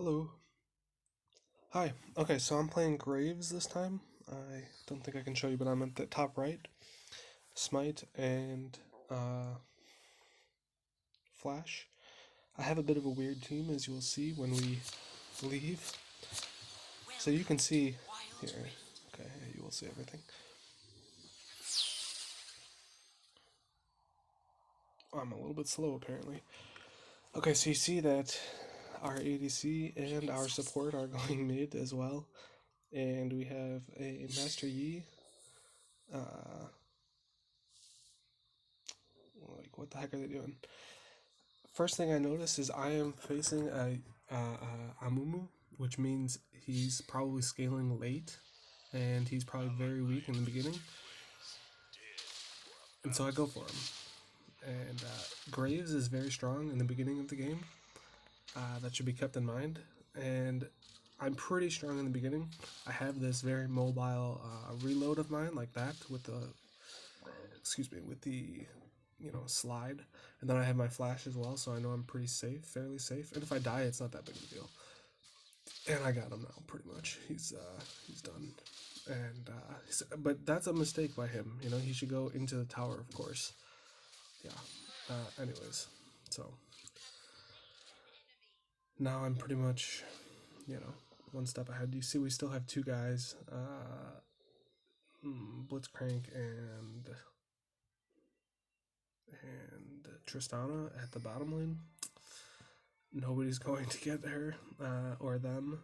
Hello. Hi. Okay, so I'm playing Graves this time. I don't think I can show you, but I'm at the top right. Smite and uh, Flash. I have a bit of a weird team, as you will see when we leave. So you can see here. Okay, you will see everything. Oh, I'm a little bit slow apparently. Okay, so you see that our ADC and our support are going mid as well, and we have a Master Yi. Uh, like what the heck are they doing? First thing I notice is I am facing a Amumu, which means he's probably scaling late, and he's probably very weak in the beginning, and so I go for him. And Graves is very strong in the beginning of the game. That should be kept in mind. And I'm pretty strong in the beginning. I have this very mobile reload of mine, like that, with the with the slide, and then I have my flash as well, so I know I'm pretty safe, fairly safe. And if I die, it's not that big of a deal. And I got him now, pretty much. He's done. And but that's a mistake by him. You know, he should go into the tower, of course. Yeah. Anyways, so now I'm pretty much, one step ahead. You see, we still have two guys, Blitzcrank and Tristana at the bottom lane. Nobody's going to get her or them.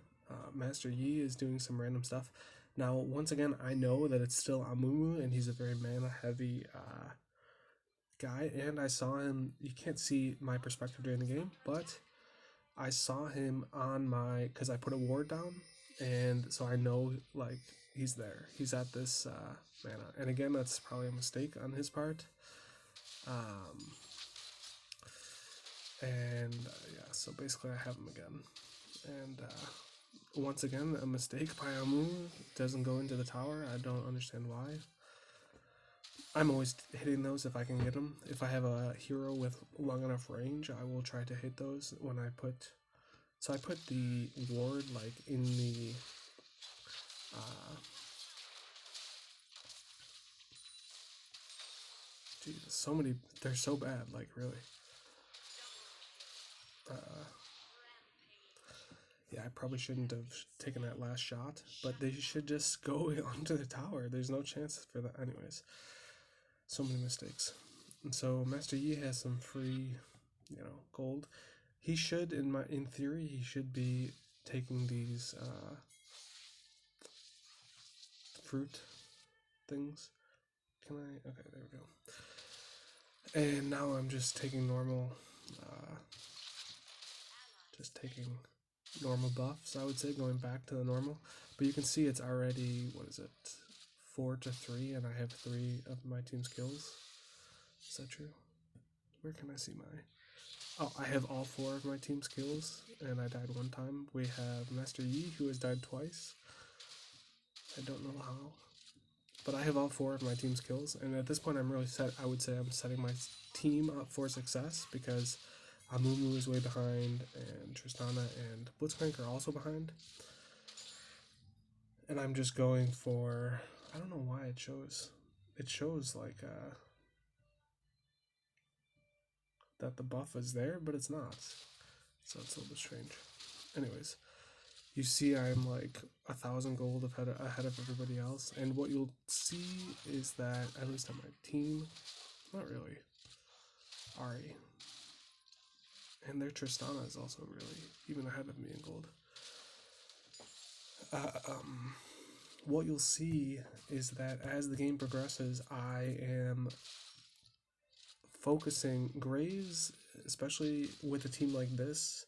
Master Yi is doing some random stuff. Now, once again, I know that it's still Amumu, and he's a very mana-heavy guy, and I saw him. You can't see my perspective during the game, but I saw him on my, because I put a ward down, and so I know, like, he's there. He's at this mana. And again, that's probably a mistake on his part. Um, and yeah, so basically I have him again. And once again, a mistake by Amu. Doesn't go into the tower. I don't understand why. I'm always hitting those if I can get them. If I have a hero with long enough range, I will try to hit those when I put... So I put the ward, like, in the... Jesus, so many... They're so bad, like, really. Yeah, I probably shouldn't have taken that last shot, but they should just go onto the tower. There's no chance for that. Anyways, so many mistakes. And so Master Yi has some free, gold. He should, in theory, he should be taking these fruit things. Can I? Okay, there we go. And now I'm just taking normal, just taking normal buffs, I would say, going back to the normal. But you can see it's already, what is it, 4-3, and I have 3 of my team's kills. Is that true? Where can I see my... Oh, I have all 4 of my team's kills, and I died 1 time. We have Master Yi, who has died twice. I don't know how. But I have all 4 of my team's kills, and at this point I'm really set. I would say I'm setting my team up for success, because Amumu is way behind, and Tristana and Blitzcrank are also behind. And I'm just going for... I don't know why it shows. It shows, like, that the buff is there, but it's not. So it's a little bit strange. Anyways, you see I'm like 1,000 gold ahead of everybody else. And what you'll see is that, at least on my team, not really, Ari. And their Tristana is also really even ahead of me in gold. What you'll see is that as the game progresses, I am focusing Graves, especially with a team like this,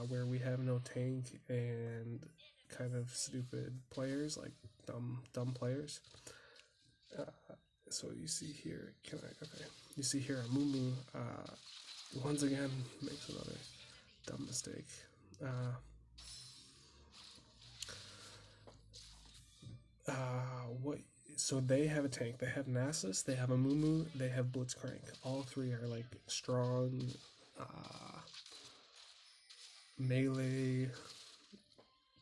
where we have no tank and kind of stupid players, like dumb players. So you see here, okay. You see here, Amumu, once again, makes another dumb mistake. What? So they have a tank. They have Nasus, they have Amumu, they have Blitzcrank. All 3 are like strong melee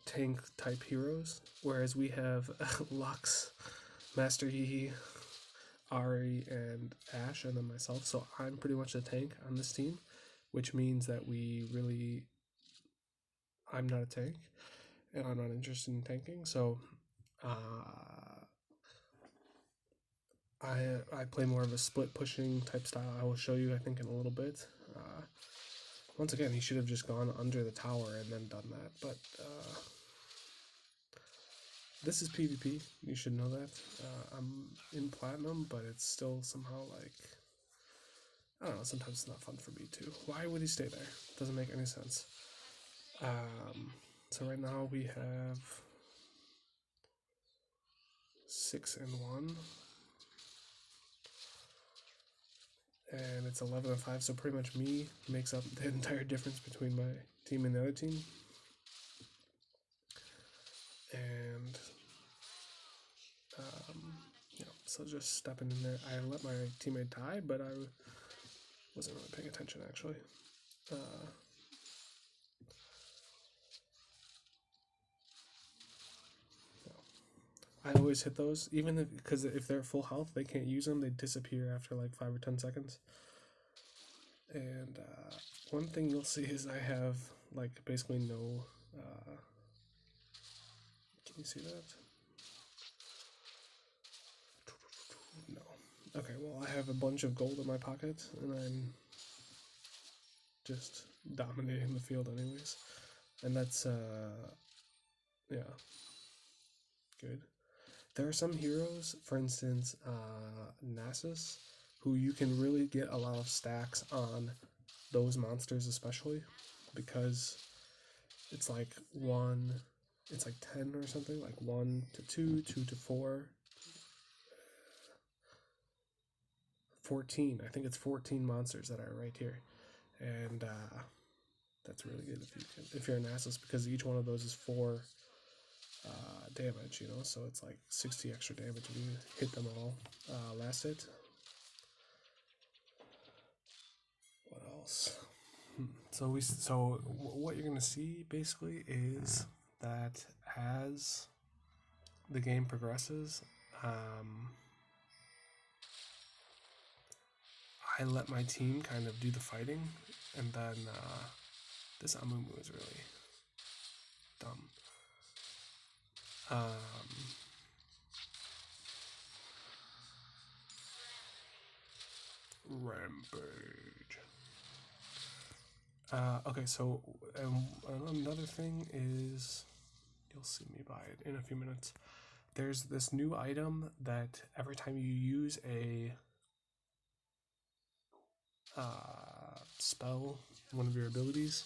tank type heroes, whereas we have Lux, Master Yi, Ari, and Ashe, and then myself. So I'm pretty much a tank on this team, which means that I'm not a tank, and I'm not interested in tanking. So I play more of a split pushing type style. I will show you, I think, in a little bit. Once again, he should have just gone under the tower and then done that, but this is PvP. You should know that. I'm in Platinum, but it's still somehow like, I don't know, sometimes it's not fun for me too. Why would he stay there? Doesn't make any sense. So right now we have 6-1. And it's 11-5, so pretty much me makes up the entire difference between my team and the other team. And so just stepping in there. I let my teammate die, but I wasn't really paying attention actually. I always hit those, even because if they're full health, they can't use them. They disappear after like 5 or 10 seconds. And one thing you'll see is I have like basically no. Can you see that? No. Okay, well, I have a bunch of gold in my pocket, and I'm just dominating the field anyways. And that's, yeah, good. There are some heroes, for instance, Nasus, who you can really get a lot of stacks on those monsters especially, because it's like 10 or something, like 1 to 2, 2 to 4, 14. I think it's 14 monsters that are right here, and that's really good if you're an Nasus, because each one of those is 4 damage, so it's like 60 extra damage if you hit them all. Last hit. What else? So what you're gonna see basically is that as the game progresses, I let my team kind of do the fighting, and then this Amumu is really dumb. Rampage. Okay, so another thing is, you'll see me buy it in a few minutes. There's this new item that every time you use a spell, one of your abilities,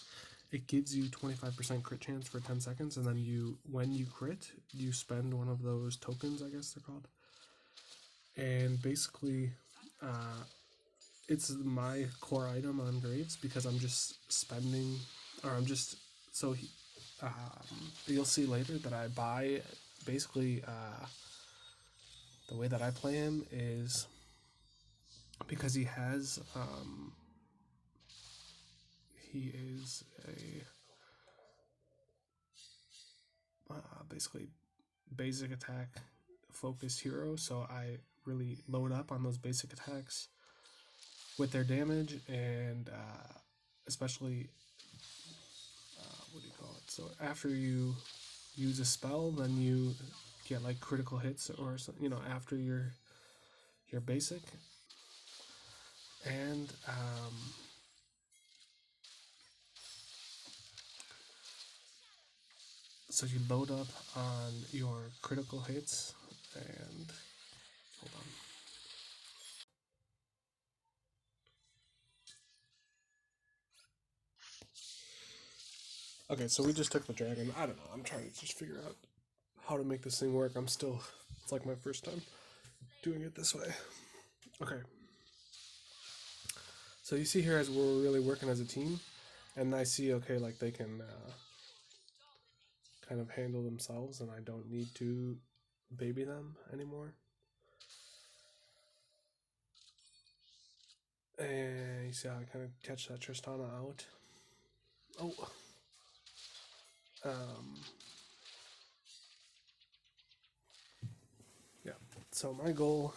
it gives you 25% crit chance for 10 seconds, and then when you crit, you spend one of those tokens, I guess they're called. And basically, it's my core item on Graves, because I'm just spending, or I'm just, so you'll see later that I buy, basically, the way that I play him is, because he has, he is a basically basic attack focused hero, so I really load up on those basic attacks with their damage, and especially what do you call it? So after you use a spell, then you get like critical hits, or after your basic, and so you load up on your critical hits, and hold on. Okay, so we just took the dragon. I don't know. I'm trying to just figure out how to make this thing work. It's like my first time doing it this way. Okay. So you see here, as we're really working as a team, and I see, okay, like they can kind of handle themselves, and I don't need to baby them anymore. And you see how I kind of catch that Tristana out. Oh, Um, yeah. So my goal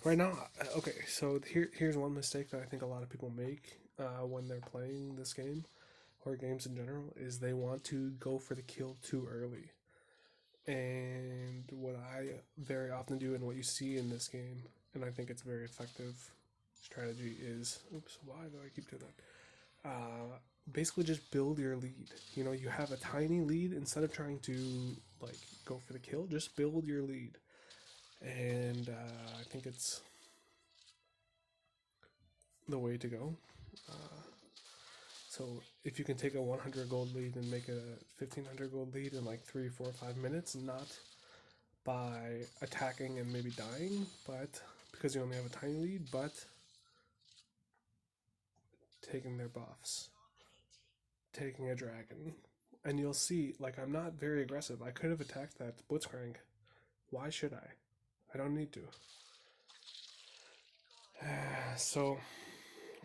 right now, okay. So here's one mistake that I think a lot of people make when they're playing this game or games in general is they want to go for the kill too early. And what I very often do, and what you see in this game, and I think it's very effective strategy is, oops, why do I keep doing that? Basically, just build your lead. You know, you have a tiny lead. Instead of trying to like go for the kill, just build your lead. And I think it's the way to go. So if you can take a 100 gold lead and make a 1500 gold lead in like 3, 4, 5 minutes, not by attacking and maybe dying, but because you only have a tiny lead, but taking their buffs, taking a dragon. And you'll see, like, I'm not very aggressive. I could have attacked that Blitzcrank. Why should I? I don't need to. So,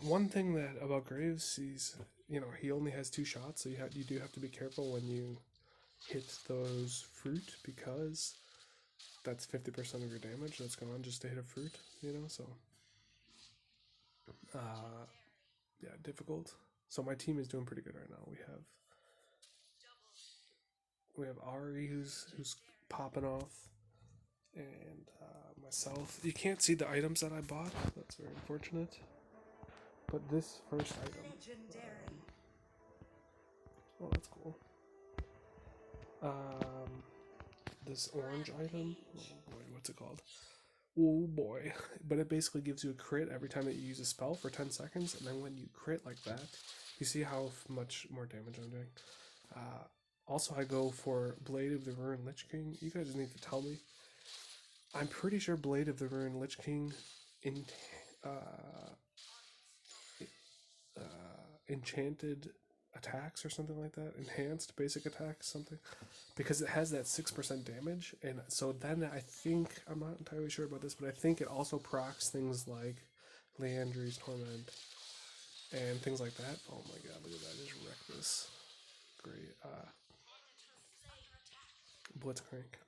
one thing that about Graves is, you know, he only has 2 shots, so you do have to be careful when you hit those fruit because that's 50% of your damage that's gone just to hit a fruit, you know. So, yeah, difficult. So my team is doing pretty good right now. We have Ari who's popping off, and myself. You can't see the items that I bought. That's very unfortunate. But this first item, oh, that's cool. This orange item. Oh boy, what's it called? Oh boy! But it basically gives you a crit every time that you use a spell for 10 seconds, and then when you crit like that, you see how much more damage I'm doing. Also, I go for Blade of the Ruined Lich King. You guys need to tell me. I'm pretty sure Blade of the Ruined Lich King in enchanted attacks or something like that, enhanced basic attacks, something, because it has that 6% damage, and so then I think, I'm not entirely sure about this, but I think it also procs things like Leandry's Torment and things like that. Oh my god, look at that, I just wrecked this. Great. Blitzcrank.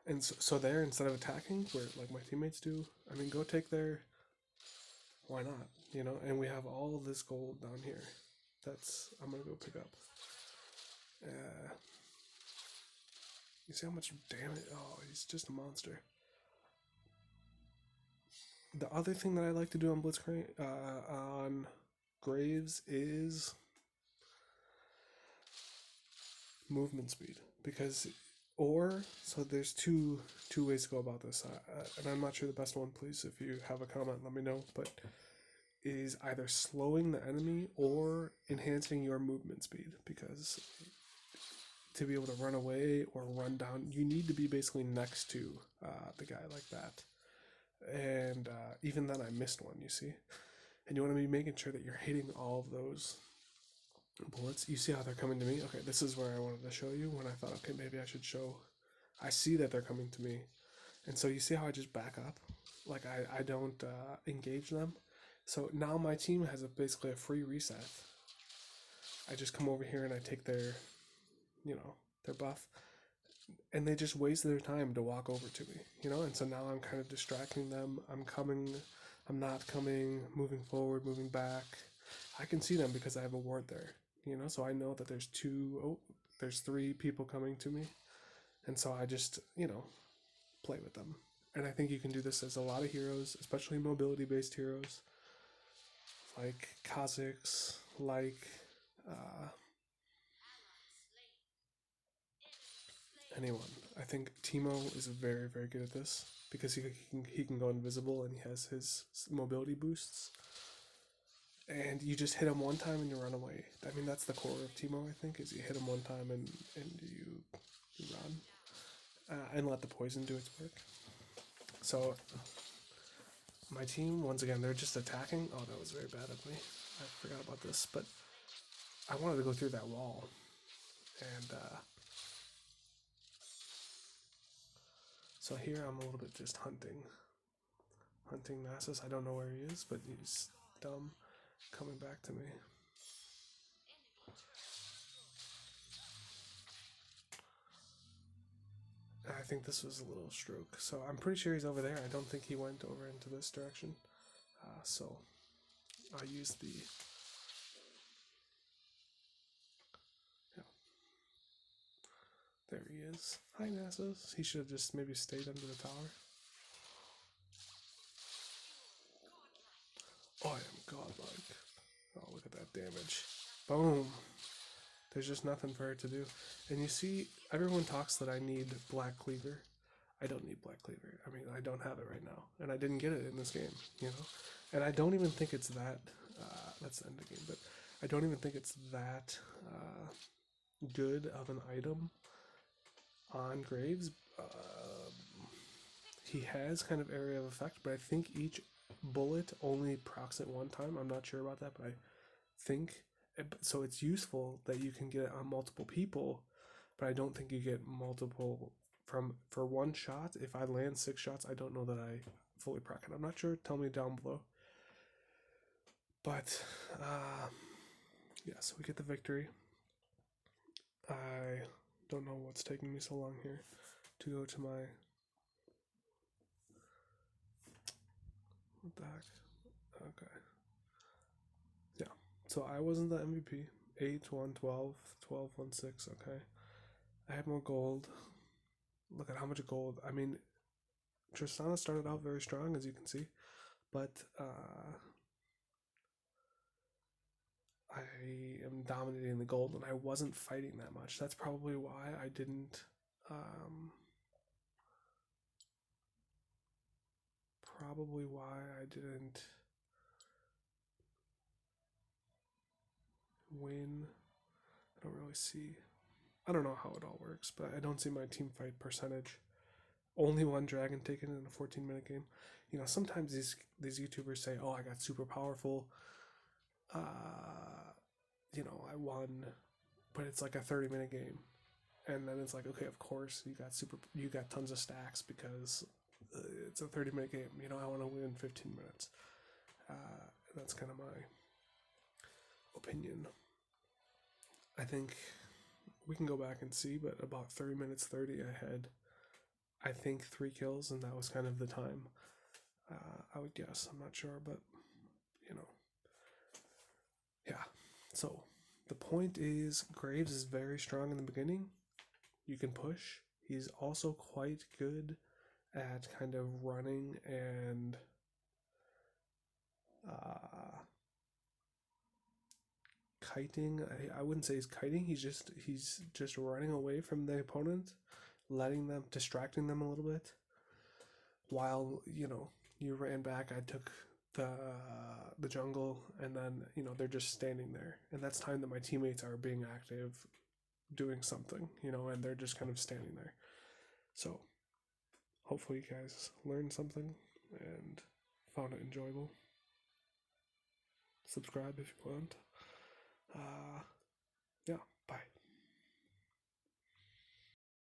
And so there, instead of attacking, where like my teammates do, I mean, go take their, why not, you know, and we have all of this gold down here. I'm gonna go pick up. You see how much damage? Oh, he's just a monster. The other thing that I like to do on Blitzcrank, on Graves, is movement speed, because, or so there's two ways to go about this, and I'm not sure the best one. Please, if you have a comment, let me know. But is either slowing the enemy or enhancing your movement speed, because to be able to run away or run down, you need to be basically next to the guy like that. And even then, I missed one, you see. And you want to be making sure that you're hitting all of those bullets. You see how they're coming to me? Okay, this is where I wanted to show you when I thought, okay, maybe I should show. I see that they're coming to me. And so you see how I just back up? Like I don't engage them. So now my team has basically a free reset. I just come over here and I take their, their buff, and they just waste their time to walk over to me, and so now I'm kind of distracting them. I'm not coming, moving forward, moving back. I can see them because I have a ward there, so I know that there's 3 people coming to me, and so I just, play with them. And I think you can do this as a lot of heroes, especially mobility based heroes like Kha'Zix, like anyone. I think Teemo is very, very good at this because he can go invisible and he has his mobility boosts. And you just hit him one time and you run away. I mean, that's the core of Teemo, I think, is you hit him one time and you run. And let the poison do its work. So, my team, once again, they're just attacking. Oh, that was very bad of me. I forgot about this, but I wanted to go through that wall. And, so here I'm a little bit just hunting Nasus. I don't know where he is, but he's dumb coming back to me. think this was a little stroke. So I'm pretty sure he's over there. I don't think he went over into this direction. So I use the... Yeah. There he is. Hi, Nasus. He should have just maybe stayed under the tower. I am godlike. Oh, look at that damage. Boom. There's just nothing for her to do. And you see, everyone talks that I need Black Cleaver. I don't need Black Cleaver. I mean, I don't have it right now. And I didn't get it in this game, you know? And I don't even think it's that... that's the end of the game, but I don't even think it's that good of an item on Graves. He has kind of area of effect, but I think each bullet only procs it one time. I'm not sure about that, but I think... So it's useful that you can get it on multiple people, but I don't think you get multiple for one shot. If I land 6 shots, I don't know that I fully proc it. I'm not sure. Tell me down below. But yeah, so we get the victory. I don't know what's taking me so long here to go to my... What the heck? Okay. Yeah. So I wasn't the MVP. 8, 1, 12, 12, 1, 6. Okay. I had more gold. Look at how much gold. I mean, Tristana started out very strong, as you can see, but I am dominating the gold, and I wasn't fighting that much. That's probably why I didn't. Probably why I didn't win. I don't really see. I don't know how it all works, but I don't see my team fight percentage. Only one dragon taken in a 14-minute game. You know, sometimes these YouTubers say, "Oh, I got super powerful. You know, I won," but it's like a 30-minute game, and then it's like, okay, of course you got tons of stacks because it's a 30-minute game. You know, I want to win 15 minutes. That's kind of my opinion. I think we can go back and see, but about 30 minutes 30, I had, I think, 3 kills, and that was kind of the time. I would guess. I'm not sure, but you know, yeah. So the point is, Graves is very strong in the beginning. You can push. He's also quite good at kind of running and kiting. I wouldn't say he's kiting. He's just running away from the opponent, distracting them a little bit. While you ran back, I took the jungle, and then they're just standing there, and that's time that my teammates are being active, doing something, and they're just kind of standing there. So hopefully you guys learned something and found it enjoyable. Subscribe if you want. Yeah.